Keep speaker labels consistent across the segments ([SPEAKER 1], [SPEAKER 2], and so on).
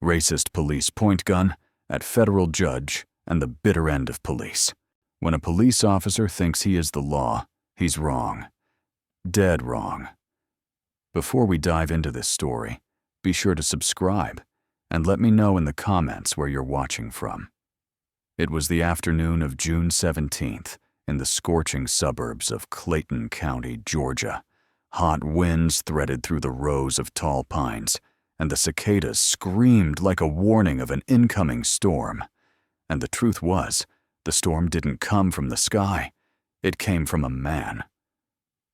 [SPEAKER 1] Racist police point gun at federal judge and the bitter end of police. When a police officer thinks he is the law, he's wrong. Dead wrong. Before we dive into this story, be sure to subscribe and let me know in the comments where you're watching from. It was the afternoon of June 17th in the scorching suburbs of Clayton County, Georgia. Hot winds threaded through the rows of tall pines, and the cicadas screamed like a warning of an incoming storm. And the truth was, the storm didn't come from the sky. It came from a man.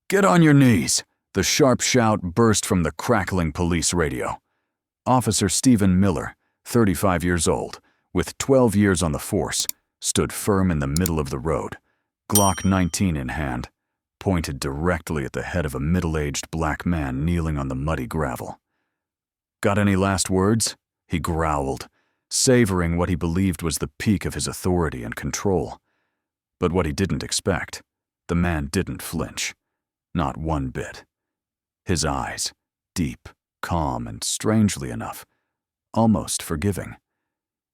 [SPEAKER 1] "Get on your knees!" The sharp shout burst from the crackling police radio. Officer Stephen Miller, 35 years old, with 12 years on the force, stood firm in the middle of the road, Glock 19 in hand, pointed directly at the head of a middle-aged black man kneeling on the muddy gravel. "Got any last words?" he growled, savoring what he believed was the peak of his authority and control. But what he didn't expect, the man didn't flinch. Not one bit. His eyes, deep, calm, and strangely enough, almost forgiving.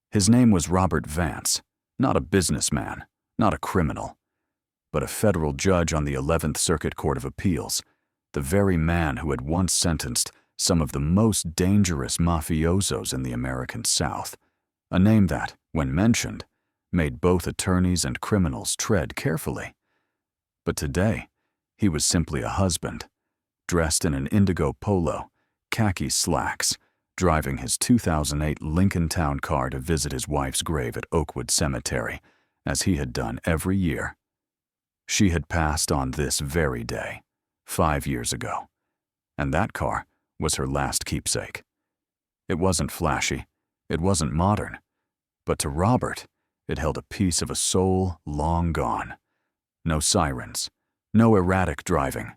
[SPEAKER 1] His name was Robert Vance, not a businessman, not a criminal, but a federal judge on the 11th Circuit Court of Appeals, the very man who had once sentenced some of the most dangerous mafiosos in the American South, a name that, when mentioned, made both attorneys and criminals tread carefully. But today, he was simply a husband, dressed in an indigo polo, khaki slacks, driving his 2008 Lincoln Town car to visit his wife's grave at Oakwood Cemetery, as he had done every year. She had passed on this very day, 5 years ago, and that car was her last keepsake. It wasn't flashy, it wasn't modern, but to Robert, it held a piece of a soul long gone. No sirens, no erratic driving.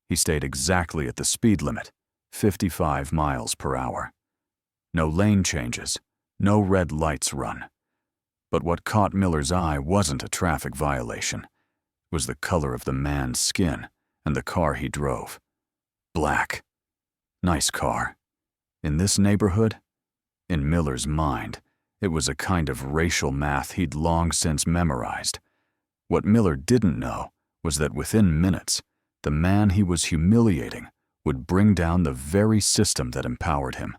[SPEAKER 1] He stayed exactly at the speed limit, 55 miles per hour. No lane changes, no red lights run. But what caught Miller's eye wasn't a traffic violation. It was the color of the man's skin and the car he drove. Black. Nice car. In this neighborhood, in Miller's mind, it was a kind of racial math he'd long since memorized. What Miller didn't know was that within minutes, the man he was humiliating would bring down the very system that empowered him.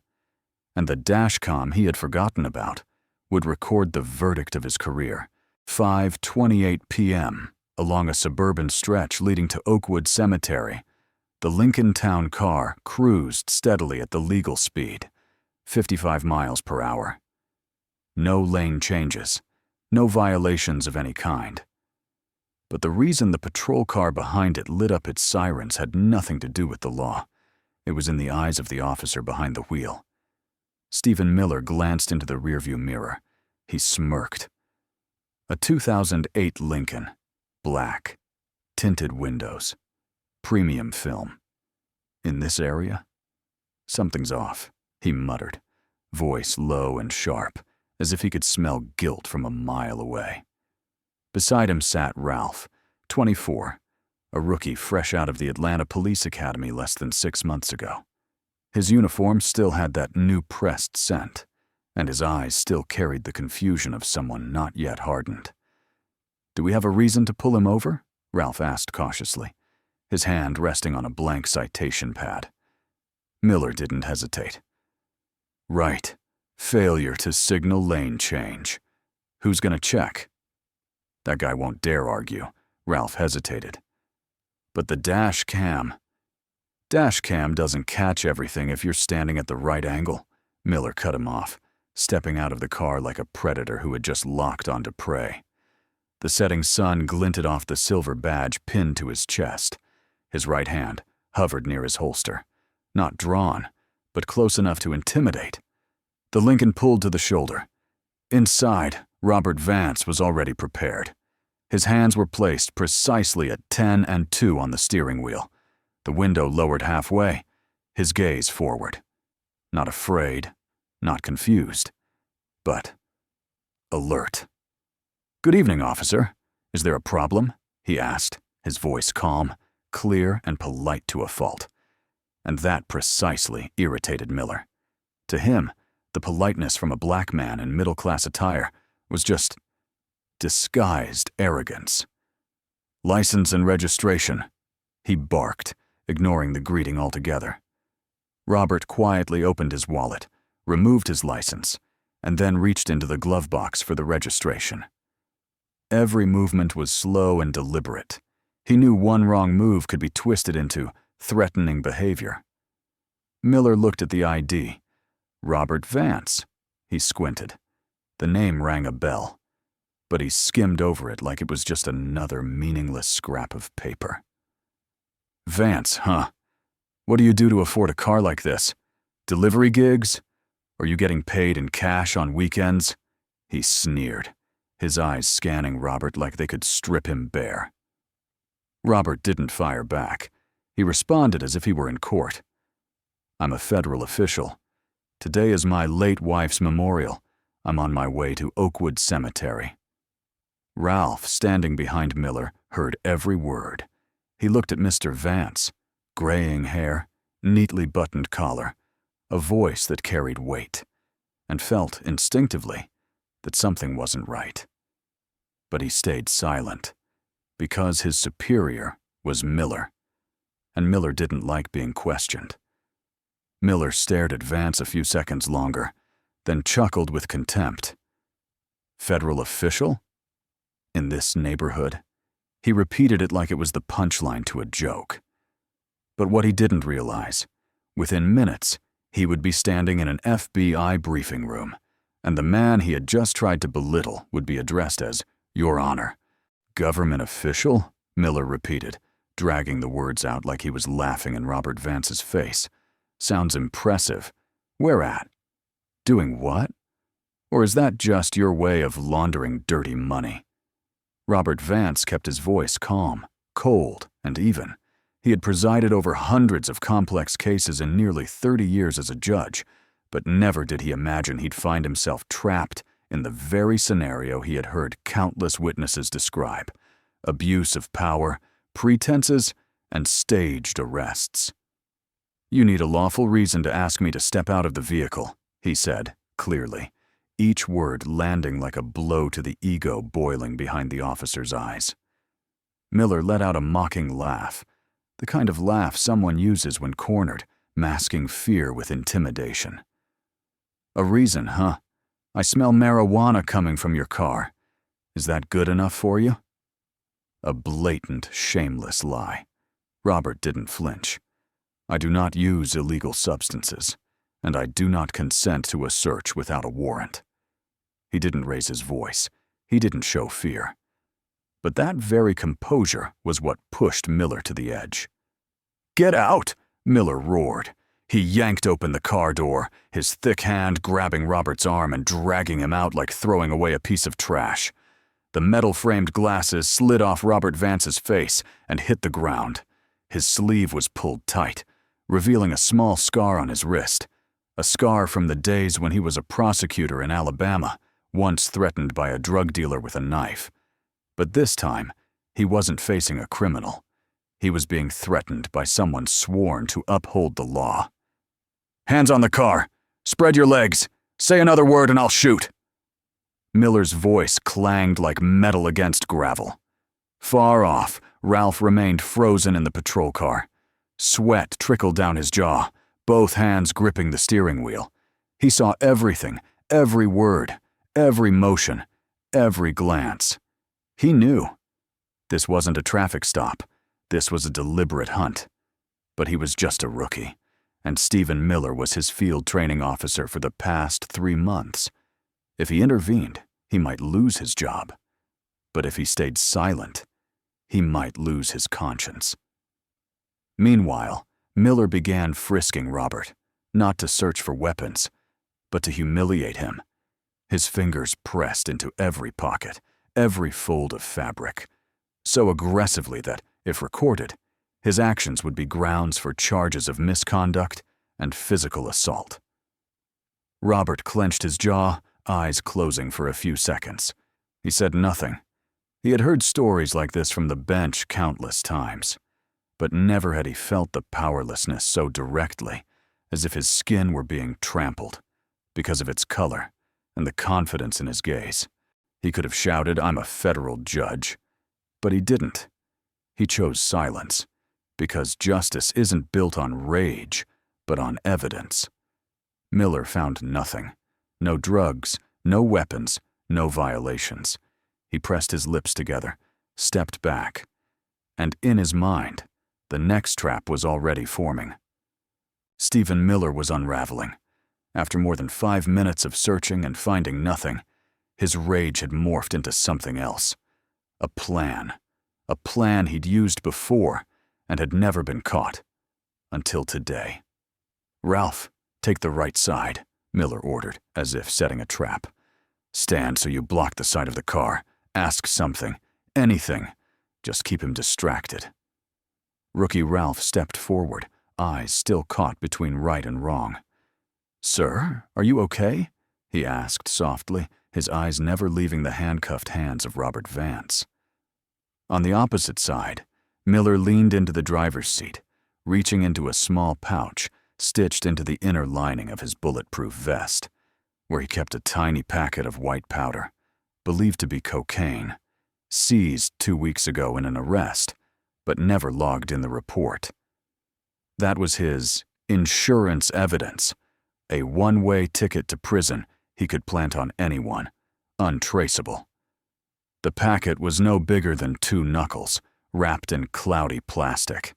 [SPEAKER 1] And the dashcam he had forgotten about would record the verdict of his career, 5:28 p.m., along a suburban stretch leading to Oakwood Cemetery. The Lincoln Town car cruised steadily at the legal speed, 55 miles per hour. No lane changes, no violations of any kind. But the reason the patrol car behind it lit up its sirens had nothing to do with the law. It was in the eyes of the officer behind the wheel. Stephen Miller glanced into the rearview mirror. He smirked. A 2008 Lincoln, black, tinted windows, premium film. In this area? Something's off, he muttered, voice low and sharp, as if he could smell guilt from a mile away. Beside him sat Ralph, 24, a rookie fresh out of the Atlanta Police Academy less than 6 months ago. His uniform still had that new pressed scent, and his eyes still carried the confusion of someone not yet hardened. "Do we have a reason to pull him over?" Ralph asked cautiously, his hand resting on a blank citation pad. Miller didn't hesitate. "Right. Failure to signal lane change. Who's gonna check?" "That guy won't dare argue." Ralph hesitated. "But the dash cam." "Dash cam doesn't catch everything if you're standing at the right angle," Miller cut him off, stepping out of the car like a predator who had just locked onto prey. The setting sun glinted off the silver badge pinned to his chest. His right hand hovered near his holster, not drawn, but close enough to intimidate. The Lincoln pulled to the shoulder. Inside, Robert Vance was already prepared. His hands were placed precisely at 10 and 2 on the steering wheel, the window lowered halfway, his gaze forward. Not afraid, not confused, but alert. "Good evening, officer. Is there a problem?" he asked, his voice calm, clear, and polite to a fault. And that precisely irritated Miller. To him, the politeness from a black man in middle-class attire was just disguised arrogance. "License and registration," he barked, ignoring the greeting altogether. Robert quietly opened his wallet, removed his license, and then reached into the glove box for the registration. Every movement was slow and deliberate. He knew one wrong move could be twisted into threatening behavior. Miller looked at the ID. Robert Vance. He squinted. The name rang a bell, but he skimmed over it like it was just another meaningless scrap of paper. "Vance, huh? What do you do to afford a car like this? Delivery gigs? Are you getting paid in cash on weekends?" He sneered, his eyes scanning Robert like they could strip him bare. Robert didn't fire back. He responded as if he were in court. "I'm a federal official. Today is my late wife's memorial. I'm on my way to Oakwood Cemetery." Ralph, standing behind Miller, heard every word. He looked at Mr. Vance, graying hair, neatly buttoned collar, a voice that carried weight, and felt instinctively that something wasn't right. But he stayed silent, because his superior was Miller, and Miller didn't like being questioned. Miller stared at Vance a few seconds longer, then chuckled with contempt. "Federal official? In this neighborhood?" He repeated it like it was the punchline to a joke. But what he didn't realize, within minutes, he would be standing in an FBI briefing room, and the man he had just tried to belittle would be addressed as "Your Honor." "Government official?" Miller repeated, dragging the words out like he was laughing in Robert Vance's face. "Sounds impressive. Where at? Doing what? Or is that just your way of laundering dirty money?" Robert Vance kept his voice calm, cold, and even. He had presided over hundreds of complex cases in nearly 30 years as a judge, but never did he imagine he'd find himself trapped in the very scenario he had heard countless witnesses describe: abuse of power, pretenses, and staged arrests. "You need a lawful reason to ask me to step out of the vehicle," he said, clearly, each word landing like a blow to the ego boiling behind the officer's eyes. Miller let out a mocking laugh, the kind of laugh someone uses when cornered, masking fear with intimidation. "A reason, huh? I smell marijuana coming from your car. Is that good enough for you?" A blatant, shameless lie. Robert didn't flinch. "I do not use illegal substances, and I do not consent to a search without a warrant." He didn't raise his voice. He didn't show fear. But that very composure was what pushed Miller to the edge. "Get out!" Miller roared. He yanked open the car door, his thick hand grabbing Robert's arm and dragging him out like throwing away a piece of trash. The metal-framed glasses slid off Robert Vance's face and hit the ground. His sleeve was pulled tight, revealing a small scar on his wrist, a scar from the days when he was a prosecutor in Alabama, once threatened by a drug dealer with a knife. But this time, he wasn't facing a criminal. He was being threatened by someone sworn to uphold the law. "Hands on the car! Spread your legs! Say another word and I'll shoot!" Miller's voice clanged like metal against gravel. Far off, Ralph remained frozen in the patrol car. Sweat trickled down his jaw, both hands gripping the steering wheel. He saw everything, every word, every motion, every glance. He knew. This wasn't a traffic stop. This was a deliberate hunt. But he was just a rookie, and Stephen Miller was his field training officer for the past 3 months. If he intervened, he might lose his job. But if he stayed silent, he might lose his conscience. Meanwhile, Miller began frisking Robert, not to search for weapons, but to humiliate him. His fingers pressed into every pocket, every fold of fabric, so aggressively that, if recorded, his actions would be grounds for charges of misconduct and physical assault. Robert clenched his jaw, eyes closing for a few seconds. He said nothing. He had heard stories like this from the bench countless times, but never had he felt the powerlessness so directly, as if his skin were being trampled, because of its color and the confidence in his gaze. He could have shouted, "I'm a federal judge," but he didn't. He chose silence, because justice isn't built on rage, but on evidence. Miller found nothing. No drugs, no weapons, no violations. He pressed his lips together, stepped back, and in his mind, the next trap was already forming. Stephen Miller was unraveling. After more than 5 minutes of searching and finding nothing, his rage had morphed into something else. A plan he'd used before and had never been caught. Until today. "Ralph, take the right side," Miller ordered, as if setting a trap. "Stand so you block the side of the car. Ask something, anything. Just keep him distracted." Rookie Ralph stepped forward, eyes still caught between right and wrong. "Sir, are you okay?" he asked softly, his eyes never leaving the handcuffed hands of Robert Vance. On the opposite side, Miller leaned into the driver's seat, reaching into a small pouch stitched into the inner lining of his bulletproof vest, where he kept a tiny packet of white powder, believed to be cocaine, seized 2 weeks ago in an arrest, but never logged in the report. That was his insurance evidence, a one-way ticket to prison he could plant on anyone, untraceable. The packet was no bigger than 2 knuckles, wrapped in cloudy plastic.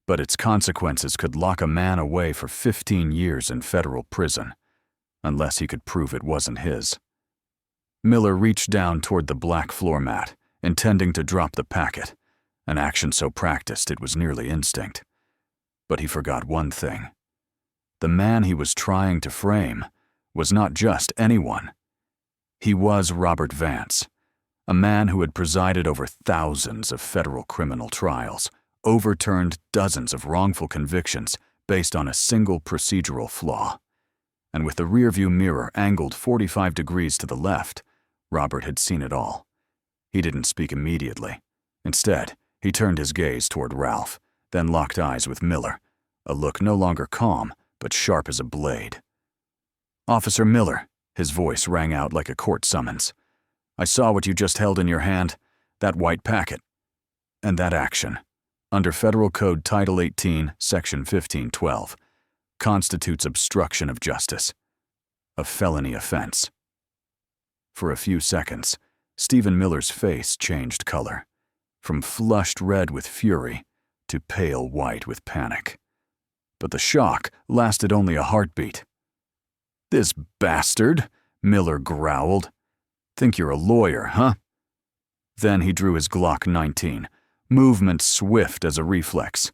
[SPEAKER 1] But its consequences could lock a man away for 15 years in federal prison, unless he could prove it wasn't his. Miller reached down toward the black floor mat, intending to drop the packet, an action so practiced it was nearly instinct. But he forgot one thing. The man he was trying to frame was not just anyone. He was Robert Vance, a man who had presided over thousands of federal criminal trials, overturned dozens of wrongful convictions based on a single procedural flaw. And with the rearview mirror angled 45 degrees to the left, Robert had seen it all. He didn't speak immediately. Instead, he turned his gaze toward Ralph, then locked eyes with Miller, a look no longer calm, but sharp as a blade. "Officer Miller," his voice rang out like a court summons. "I saw what you just held in your hand, that white packet. And that action, under Federal Code Title 18, Section 1512, constitutes obstruction of justice, a felony offense." For a few seconds, Stephen Miller's face changed color, from flushed red with fury to pale white with panic. But the shock lasted only a heartbeat. "This bastard," Miller growled. "Think you're a lawyer, huh?" Then he drew his Glock 19, movement swift as a reflex.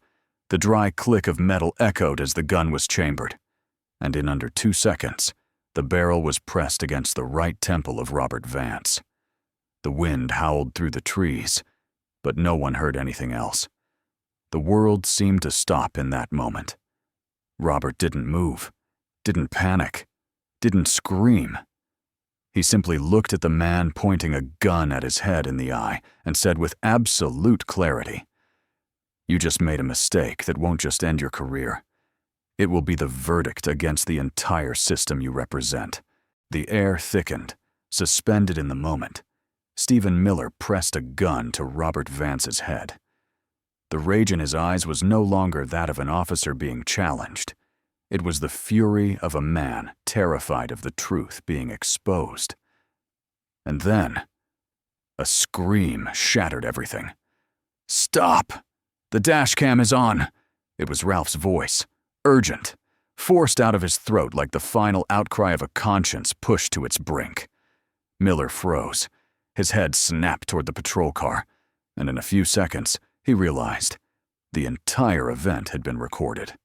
[SPEAKER 1] The dry click of metal echoed as the gun was chambered, and in under 2 seconds, the barrel was pressed against the right temple of Robert Vance. The wind howled through the trees, but no one heard anything else. The world seemed to stop in that moment. Robert didn't move, didn't panic, didn't scream. He simply looked at the man pointing a gun at his head in the eye and said with absolute clarity, "You just made a mistake that won't just end your career. It will be the verdict against the entire system you represent." The air thickened, suspended in the moment. Stephen Miller pressed a gun to Robert Vance's head. The rage in his eyes was no longer that of an officer being challenged. It was the fury of a man terrified of the truth being exposed. And then, a scream shattered everything. "Stop! The dash cam is on!" It was Ralph's voice, urgent, forced out of his throat like the final outcry of a conscience pushed to its brink. Miller froze. His head snapped toward the patrol car, and in a few seconds, he realized the entire event had been recorded.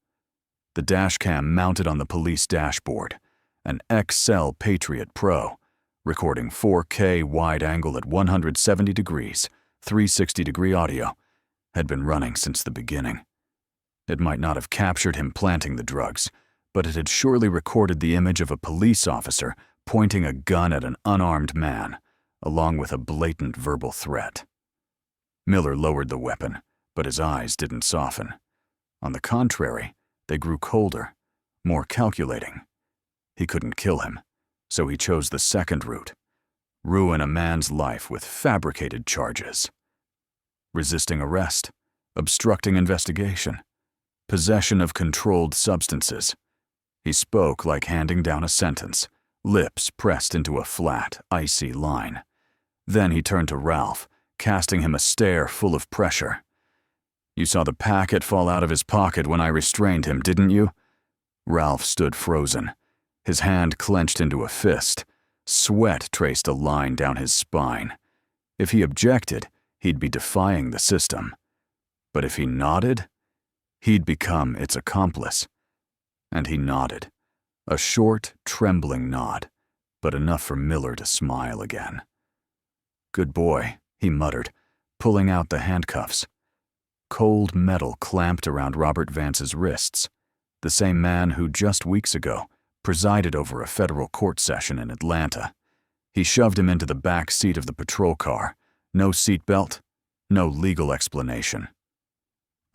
[SPEAKER 1] The dashcam mounted on the police dashboard, an XL Patriot Pro, recording 4K wide angle at 170 degrees, 360-degree audio, had been running since the beginning. It might not have captured him planting the drugs, but it had surely recorded the image of a police officer pointing a gun at an unarmed man, along with a blatant verbal threat. Miller lowered the weapon, but his eyes didn't soften. On the contrary, they grew colder, more calculating. He couldn't kill him, so he chose the second route: ruin a man's life with fabricated charges. Resisting arrest, obstructing investigation, possession of controlled substances. He spoke like handing down a sentence, lips pressed into a flat, icy line. Then he turned to Ralph, casting him a stare full of pressure. "You saw the packet fall out of his pocket when I restrained him, didn't you?" Ralph stood frozen, his hand clenched into a fist. Sweat traced a line down his spine. If he objected, he'd be defying the system. But if he nodded, he'd become its accomplice. And he nodded, a short, trembling nod, but enough for Miller to smile again. "Good boy," he muttered, pulling out the handcuffs. Cold metal clamped around Robert Vance's wrists, the same man who just weeks ago presided over a federal court session in Atlanta. He shoved him into the back seat of the patrol car. No seatbelt, no legal explanation.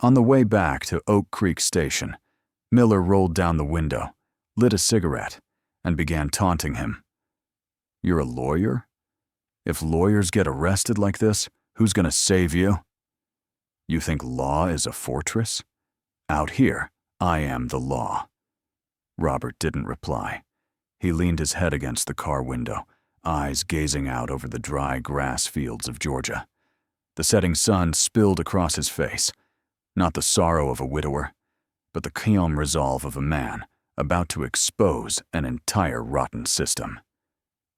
[SPEAKER 1] On the way back to Oak Creek Station, Miller rolled down the window, lit a cigarette, and began taunting him. "You're a lawyer? If lawyers get arrested like this, who's gonna save you? You think law is a fortress? Out here, I am the law." Robert didn't reply. He leaned his head against the car window, eyes gazing out over the dry grass fields of Georgia. The setting sun spilled across his face, not the sorrow of a widower, but the calm resolve of a man about to expose an entire rotten system.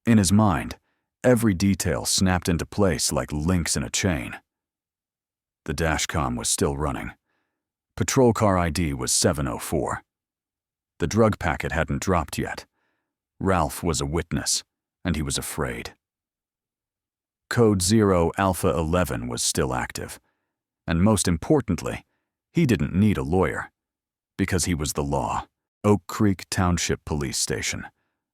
[SPEAKER 1] In his mind, every detail snapped into place like links in a chain. The dashcam was still running. Patrol car ID was 704. The drug packet hadn't dropped yet. Ralph was a witness, and he was afraid. Code 0 Alpha 11 was still active, and most importantly, he didn't need a lawyer, because he was the law. Oak Creek Township Police Station,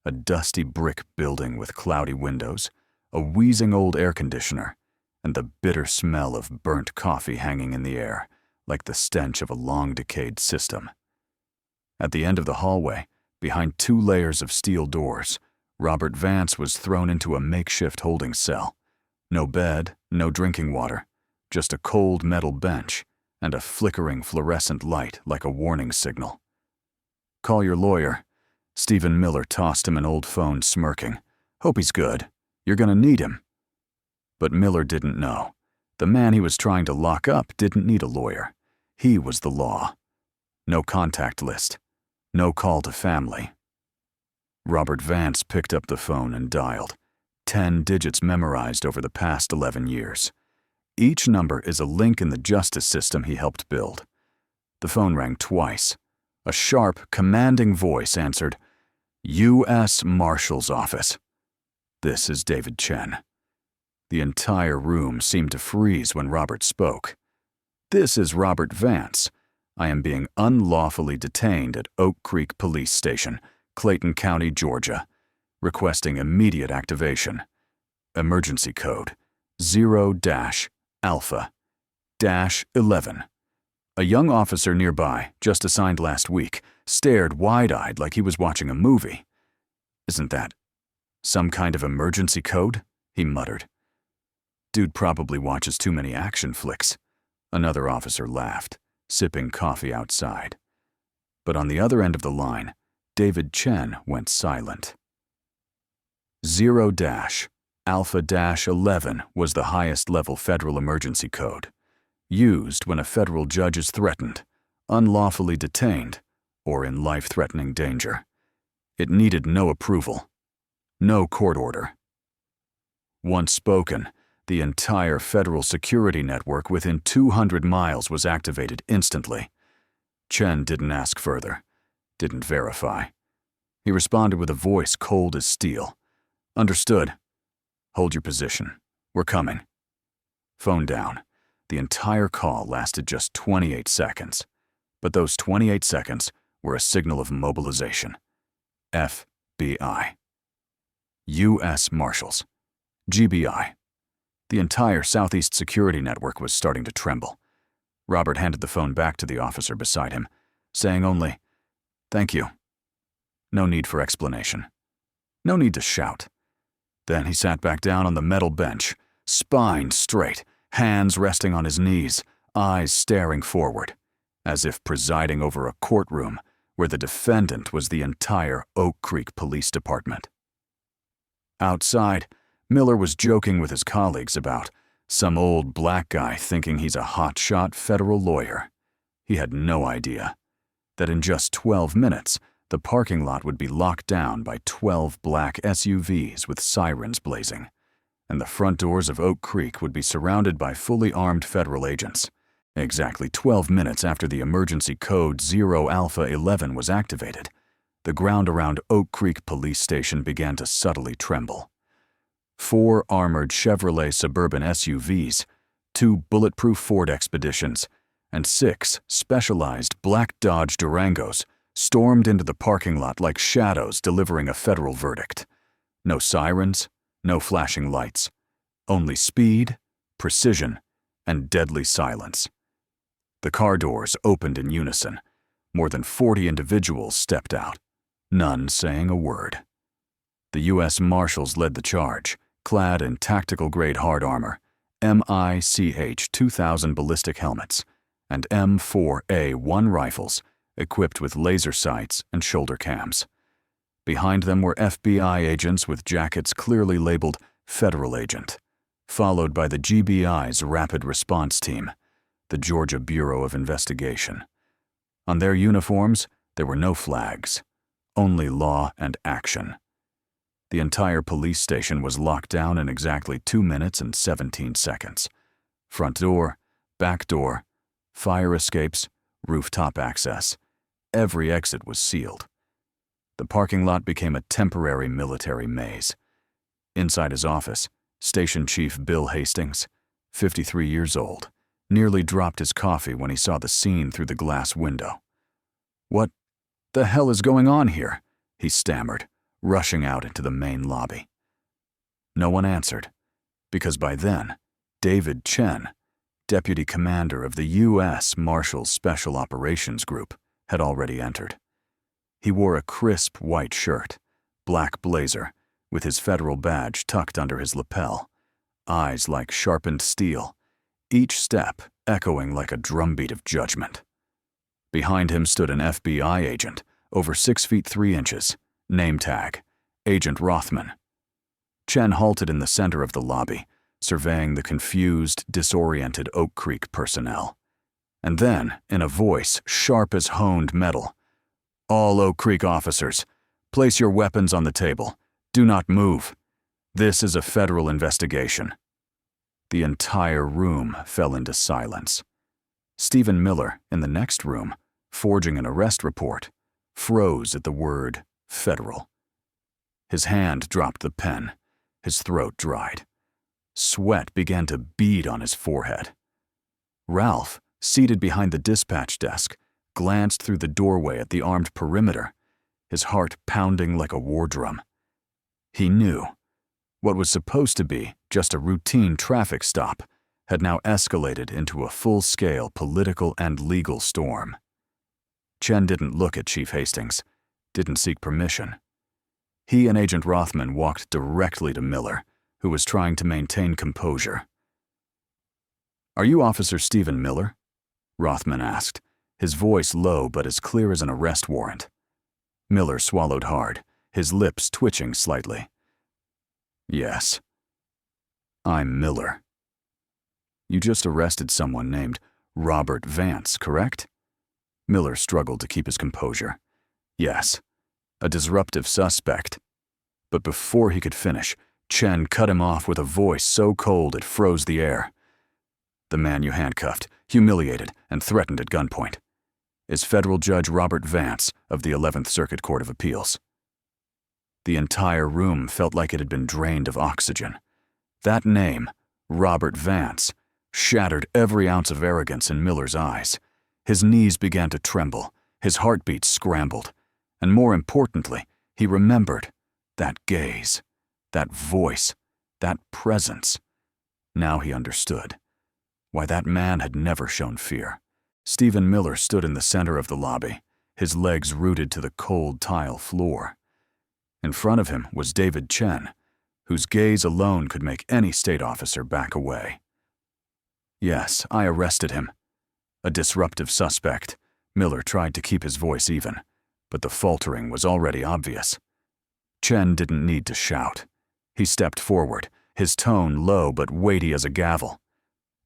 [SPEAKER 1] a dusty brick building with cloudy windows, a wheezing old air conditioner, and the bitter smell of burnt coffee hanging in the air, like the stench of a long-decayed system. At the end of the hallway, behind 2 layers of steel doors, Robert Vance was thrown into a makeshift holding cell. No bed, no drinking water, just a cold metal bench and a flickering fluorescent light like a warning signal. "Call your lawyer." Stephen Miller tossed him an old phone, smirking. "Hope he's good. You're gonna need him." But Miller didn't know. The man he was trying to lock up didn't need a lawyer. He was the law. No contact list. No call to family. Robert Vance picked up the phone and dialed. 10 digits memorized over the past 11 years. Each number is a link in the justice system he helped build. The phone rang twice. A sharp, commanding voice answered, "U.S. Marshal's Office." "This is David Chen." The entire room seemed to freeze when Robert spoke. "This is Robert Vance. I am being unlawfully detained at Oak Creek Police Station, Clayton County, Georgia, requesting immediate activation. Emergency code 0-Alpha-11. A young officer nearby, just assigned last week, stared wide-eyed like he was watching a movie. "Isn't that some kind of emergency code?" he muttered. "Dude probably watches too many action flicks." Another officer laughed, sipping coffee outside. But on the other end of the line, David Chen went silent. 0-Alpha-11 was the highest-level federal emergency code, used when a federal judge is threatened, unlawfully detained, or in life-threatening danger. It needed no approval, no court order. Once spoken, the entire federal security network within 200 miles was activated instantly. Chen didn't ask further, didn't verify. He responded with a voice cold as steel. "Understood. Hold your position. We're coming." Phone down. The entire call lasted just 28 seconds. But those 28 seconds were a signal of mobilization. FBI. U.S. Marshals. GBI. The entire Southeast security network was starting to tremble. Robert handed the phone back to the officer beside him, saying only, "Thank you." No need for explanation. No need to shout. Then he sat back down on the metal bench, spine straight, hands resting on his knees, eyes staring forward, as if presiding over a courtroom where the defendant was the entire Oak Creek Police Department. Outside, Miller was joking with his colleagues about some old black guy thinking he's a hotshot federal lawyer. He had no idea that in just 12 minutes, the parking lot would be locked down by 12 black SUVs with sirens blazing, and the front doors of Oak Creek would be surrounded by fully armed federal agents. Exactly 12 minutes after the emergency code 0 Alpha 11 was activated, the ground around Oak Creek Police Station began to subtly tremble. 4 armored Chevrolet Suburban SUVs, 2 bulletproof Ford Expeditions, and 6 specialized black Dodge Durangos stormed into the parking lot like shadows delivering a federal verdict. No sirens, no flashing lights, only speed, precision, and deadly silence. The car doors opened in unison. More than 40 individuals stepped out, none saying a word. The U.S. Marshals led the charge, clad in tactical-grade hard armor, MICH 2000 ballistic helmets, and M4A1 rifles equipped with laser sights and shoulder cams. Behind them were FBI agents with jackets clearly labeled Federal Agent, followed by the GBI's Rapid Response Team, the Georgia Bureau of Investigation. On their uniforms, there were no flags, only law and action. The entire police station was locked down in exactly 2 minutes and 17 seconds. Front door, back door, fire escapes, rooftop access. Every exit was sealed. The parking lot became a temporary military maze. Inside his office, Station Chief Bill Hastings, 53 years old, nearly dropped his coffee when he saw the scene through the glass window. "What the hell is going on here?" he stammered, rushing out into the main lobby. No one answered, because by then, David Chen, deputy commander of the U.S. Marshals Special Operations Group, had already entered. He wore a crisp white shirt, black blazer, with his federal badge tucked under his lapel, eyes like sharpened steel, each step echoing like a drumbeat of judgment. Behind him stood an FBI agent, over 6 feet 3 inches, name tag, Agent Rothman. Chen halted in the center of the lobby, surveying the confused, disoriented Oak Creek personnel. And then, in a voice sharp as honed metal, "All Oak Creek officers, place your weapons on the table. Do not move. This is a federal investigation." The entire room fell into silence. Stephen Miller, in the next room, forging an arrest report, froze at the word federal. His hand dropped the pen. His throat dried. Sweat began to bead on his forehead. Ralph, seated behind the dispatch desk, glanced through the doorway at the armed perimeter, his heart pounding like a war drum. He knew what was supposed to be just a routine traffic stop had now escalated into a full-scale political and legal storm. Chen didn't look at Chief Hastings, didn't seek permission. He and Agent Rothman walked directly to Miller, who was trying to maintain composure. "Are you Officer Stephen Miller?" Rothman asked, his voice low but as clear as an arrest warrant. Miller swallowed hard, his lips twitching slightly. "Yes. I'm Miller." "You just arrested someone named Robert Vance, correct?" Miller struggled to keep his composure. "Yes, a disruptive suspect." But before he could finish, Chen cut him off with a voice so cold it froze the air. "The man you handcuffed, humiliated, and threatened at gunpoint is Federal Judge Robert Vance of the 11th Circuit Court of Appeals." The entire room felt like it had been drained of oxygen. That name, Robert Vance, shattered every ounce of arrogance in Miller's eyes. His knees began to tremble, his heartbeat scrambled, and more importantly, he remembered that gaze, that voice, that presence. Now he understood why that man had never shown fear. Stephen Miller stood in the center of the lobby, his legs rooted to the cold tile floor. In front of him was David Chen, whose gaze alone could make any state officer back away. Yes, I arrested him. A disruptive suspect. Miller tried to keep his voice even, but the faltering was already obvious. Chen didn't need to shout. He stepped forward, his tone low but weighty as a gavel.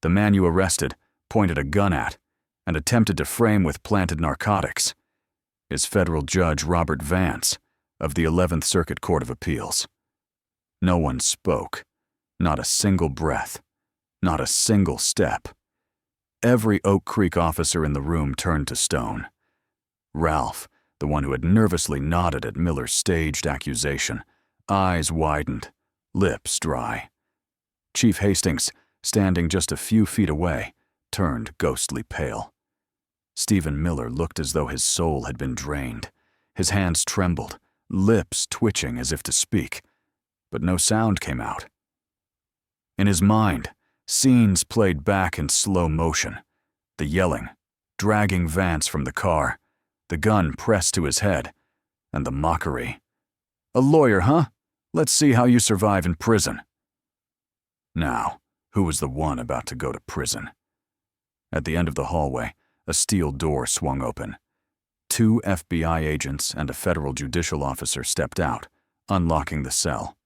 [SPEAKER 1] The man you arrested pointed a gun at and attempted to frame with planted narcotics is federal judge Robert Vance of the 11th Circuit Court of Appeals. No one spoke, not a single breath, not a single step. Every Oak Creek officer in the room turned to stone. Ralph, the one who had nervously nodded at Miller's staged accusation, eyes widened, lips dry. Chief Hastings, standing just a few feet away, turned ghostly pale. Stephen Miller looked as though his soul had been drained. His hands trembled, lips twitching as if to speak, but no sound came out. In his mind, scenes played back in slow motion. The yelling, dragging Vance from the car, the gun pressed to his head, and the mockery. "A lawyer, huh? Let's see how you survive in prison." Now, who was the one about to go to prison? At the end of the hallway, a steel door swung open. 2 FBI agents and a federal judicial officer stepped out, unlocking the cell.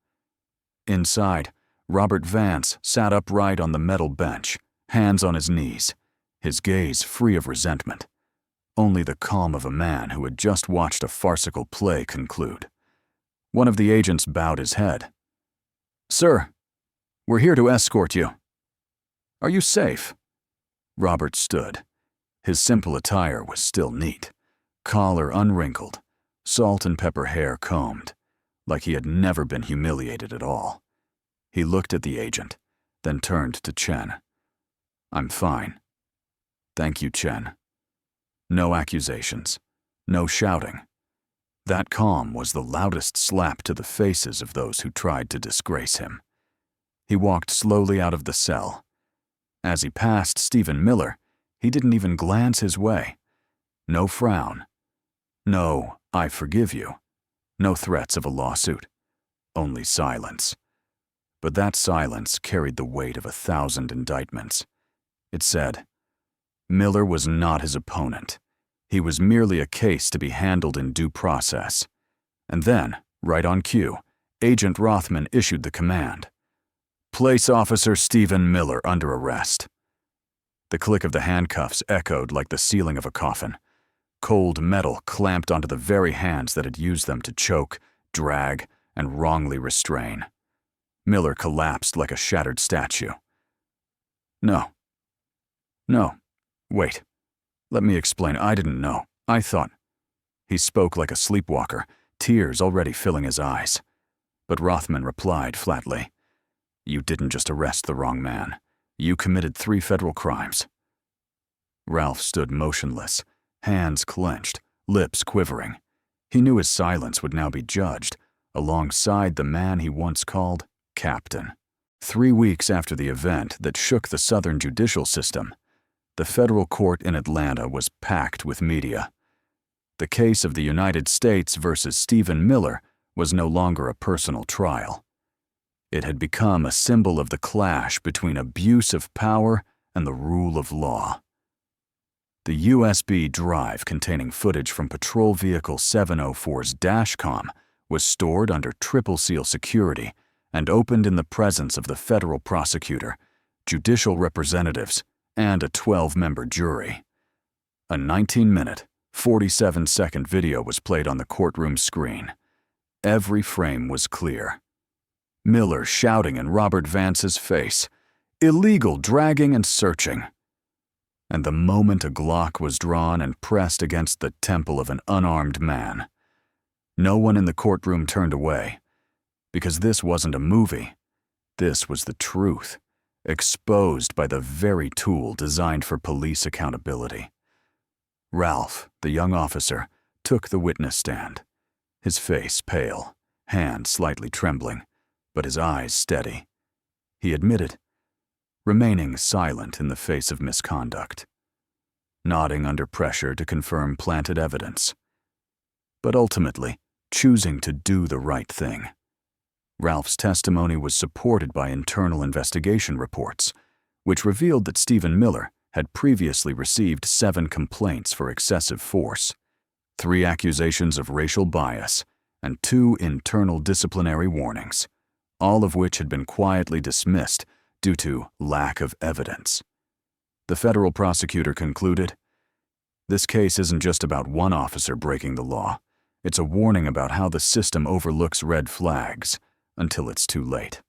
[SPEAKER 1] Inside, Robert Vance sat upright on the metal bench, hands on his knees, his gaze free of resentment. Only the calm of a man who had just watched a farcical play conclude. One of the agents bowed his head. "Sir, we're here to escort you. Are you safe?" Robert stood. His simple attire was still neat, collar unwrinkled, salt and pepper hair combed, like he had never been humiliated at all. He looked at the agent, then turned to Chen. "I'm fine. Thank you, Chen." No accusations, no shouting. That calm was the loudest slap to the faces of those who tried to disgrace him. He walked slowly out of the cell. As he passed Stephen Miller, he didn't even glance his way. No frown. No, "I forgive you." No threats of a lawsuit. Only silence. But that silence carried the weight of 1,000 indictments. It said, Miller was not his opponent. He was merely a case to be handled in due process. And then, right on cue, Agent Rothman issued the command. "Place Officer Stephen Miller under arrest." The click of the handcuffs echoed like the ceiling of a coffin. Cold metal clamped onto the very hands that had used them to choke, drag, and wrongly restrain. Miller collapsed like a shattered statue. No. Wait. Let me explain. I didn't know. I thought." He spoke like a sleepwalker, tears already filling his eyes. But Rothman replied flatly, "You didn't just arrest the wrong man. You committed 3 federal crimes." Ralph stood motionless, hands clenched, lips quivering. He knew his silence would now be judged, alongside the man he once called Captain. 3 weeks after the event that shook the Southern judicial system, the federal court in Atlanta was packed with media. The case of the United States versus Stephen Miller was no longer a personal trial. It had become a symbol of the clash between abuse of power and the rule of law. The USB drive containing footage from Patrol Vehicle 704's dashcam was stored under triple seal security and opened in the presence of the federal prosecutor, judicial representatives, and a 12-member jury. A 19-minute, 47-second video was played on the courtroom screen. Every frame was clear. Miller shouting in Robert Vance's face, "Illegal dragging and searching." And the moment a Glock was drawn and pressed against the temple of an unarmed man, no one in the courtroom turned away, because this wasn't a movie. This was the truth, exposed by the very tool designed for police accountability. Ralph, the young officer, took the witness stand, his face pale, hand slightly trembling, but his eyes steady. He admitted, remaining silent in the face of misconduct. nodding under pressure to confirm planted evidence, but ultimately choosing to do the right thing. Ralph's testimony was supported by internal investigation reports, which revealed that Stephen Miller had previously received 7 complaints for excessive force, 3 accusations of racial bias, and 2 internal disciplinary warnings, all of which had been quietly dismissed due to lack of evidence. The federal prosecutor concluded, "This case isn't just about one officer breaking the law. It's a warning about how the system overlooks red flags until it's too late."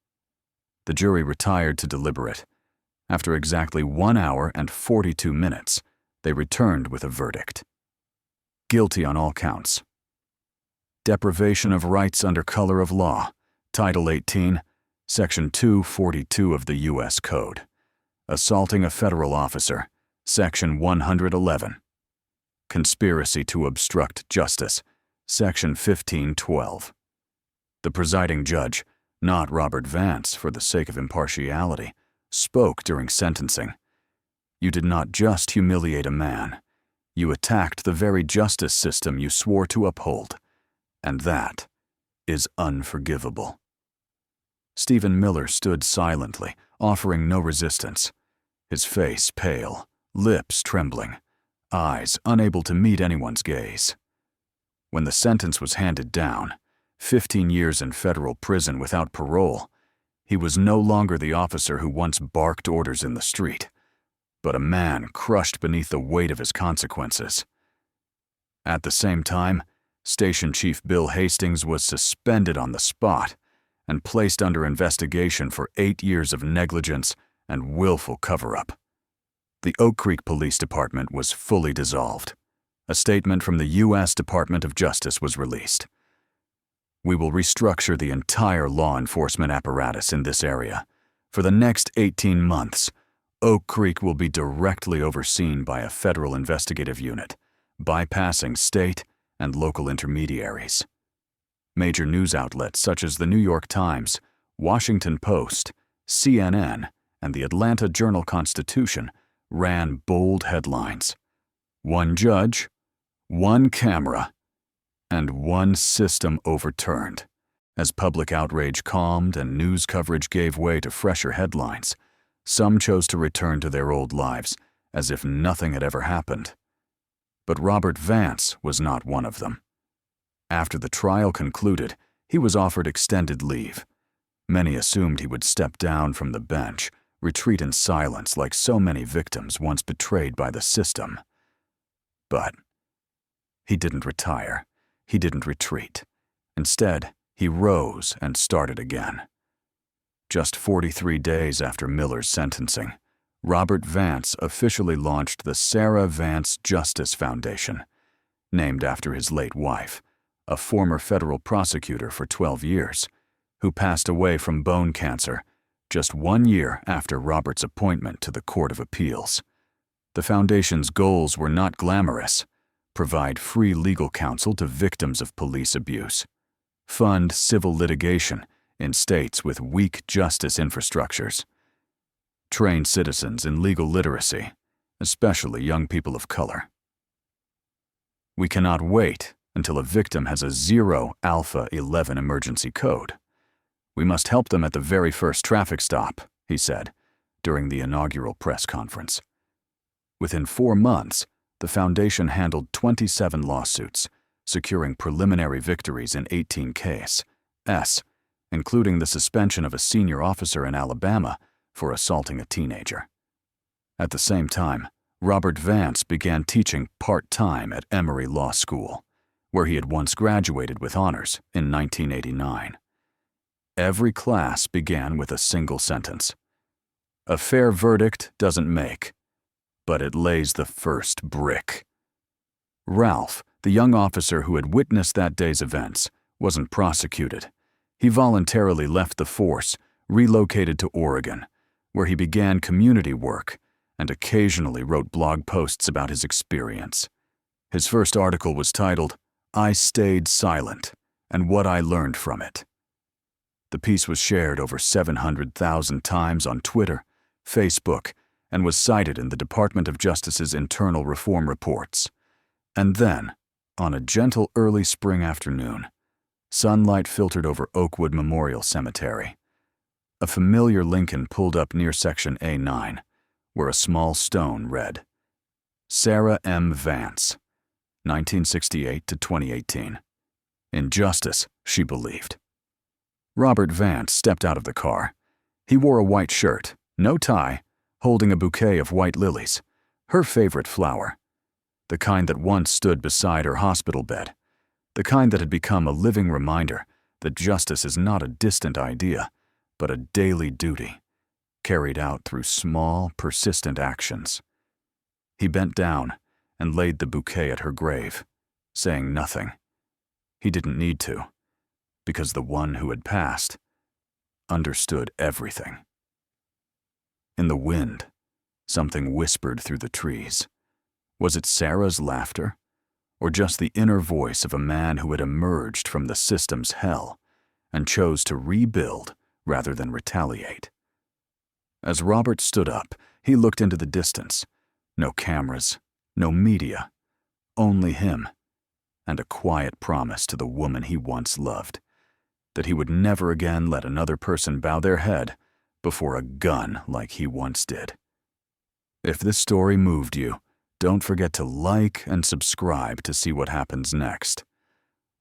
[SPEAKER 1] The jury retired to deliberate. After exactly 1 hour and 42 minutes, they returned with a verdict. Guilty on all counts. Deprivation of rights under color of law, Title 18, Section 242 of the U.S. Code. Assaulting a federal officer, Section 111. Conspiracy to obstruct justice, Section 1512. The presiding judge, not Robert Vance for the sake of impartiality, spoke during sentencing. "You did not just humiliate a man. You attacked the very justice system you swore to uphold, and that is unforgivable." Stephen Miller stood silently, offering no resistance, his face pale, lips trembling, eyes unable to meet anyone's gaze. When the sentence was handed down, 15 years in federal prison without parole, he was no longer the officer who once barked orders in the street, but a man crushed beneath the weight of his consequences. At the same time, Station Chief Bill Hastings was suspended on the spot and placed under investigation for 8 years of negligence and willful cover-up. The Oak Creek Police Department was fully dissolved. A statement from the U.S. Department of Justice was released. "We will restructure the entire law enforcement apparatus in this area. For the next 18 months, Oak Creek will be directly overseen by a federal investigative unit, bypassing state and local intermediaries." Major news outlets such as the New York Times, Washington Post, CNN, and the Atlanta Journal-Constitution ran bold headlines. "One judge, one camera, and one system overturned." As public outrage calmed and news coverage gave way to fresher headlines, some chose to return to their old lives as if nothing had ever happened. But Robert Vance was not one of them. After the trial concluded, he was offered extended leave. Many assumed he would step down from the bench, retreat in silence like so many victims once betrayed by the system. But he didn't retire. He didn't retreat. Instead, he rose and started again. Just 43 days after Miller's sentencing, Robert Vance officially launched the Sarah Vance Justice Foundation, named after his late wife, a former federal prosecutor for 12 years, who passed away from bone cancer just 1 year after Robert's appointment to the Court of Appeals. The foundation's goals were not glamorous: provide free legal counsel to victims of police abuse, fund civil litigation in states with weak justice infrastructures, train citizens in legal literacy, especially young people of color. "We cannot wait until a victim has a 0 Alpha 11 emergency code. We must help them at the very first traffic stop," he said during the inaugural press conference. Within 4 months, the foundation handled 27 lawsuits, securing preliminary victories in 18 cases, including the suspension of a senior officer in Alabama for assaulting a teenager. At the same time, Robert Vance began teaching part-time at Emory Law School, where he had once graduated with honors in 1989. Every class began with a single sentence: "A fair verdict doesn't make, but it lays the first brick." Ralph, the young officer who had witnessed that day's events, wasn't prosecuted. He voluntarily left the force, relocated to Oregon, where he began community work and occasionally wrote blog posts about his experience. His first article was titled, "I Stayed Silent and What I Learned from It." The piece was shared over 700,000 times on Twitter, Facebook, and was cited in the Department of Justice's internal reform reports. And then, on a gentle early spring afternoon, sunlight filtered over Oakwood Memorial Cemetery. A familiar Lincoln pulled up near Section A9, where a small stone read, Sarah M. Vance, 1968 to 2018. In justice, she believed. Robert Vance stepped out of the car. He wore a white shirt, no tie, holding a bouquet of white lilies, her favorite flower, the kind that once stood beside her hospital bed, the kind that had become a living reminder that justice is not a distant idea, but a daily duty, carried out through small, persistent actions. He bent down and laid the bouquet at her grave, saying nothing. He didn't need to, because the one who had passed understood everything. In the wind, something whispered through the trees. Was it Sarah's laughter, or just the inner voice of a man who had emerged from the system's hell and chose to rebuild rather than retaliate? As Robert stood up, he looked into the distance. No cameras, no media, only him, and a quiet promise to the woman he once loved, that he would never again let another person bow their head before a gun like he once did. If this story moved you, don't forget to like and subscribe to see what happens next.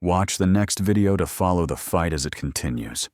[SPEAKER 1] Watch the next video to follow the fight as it continues.